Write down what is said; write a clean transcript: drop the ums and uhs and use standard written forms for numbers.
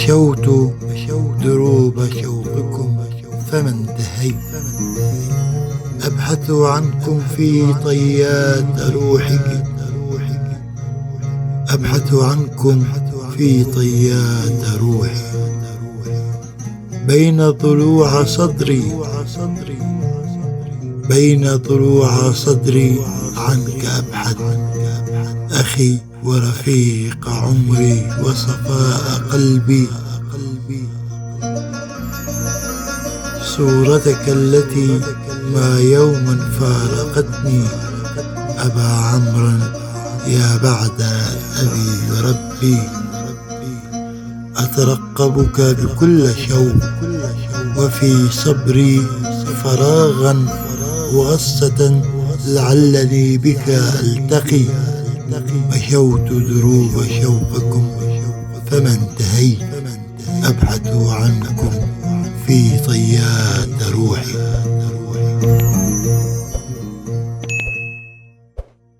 مشوت دروب شوقكم فما انتهيت، أبحث عنكم في طيات روحي، أبحث عنكم في طيات روحي، بين ضلوع صدري، بين ضلوع صدري عنك أبحث، أخي ورفيق عمري وصفاء قلبي، صورتك التي ما يوما فارقتني، أبا عمرو يا بعد أبي وربي، أترقبك بكل شوق وفي صبري فراغا وغصة لعلني بك ألتقي، مشوت دروب شوقكم فما انتهيت، أبحث عنكم في طيات روحي.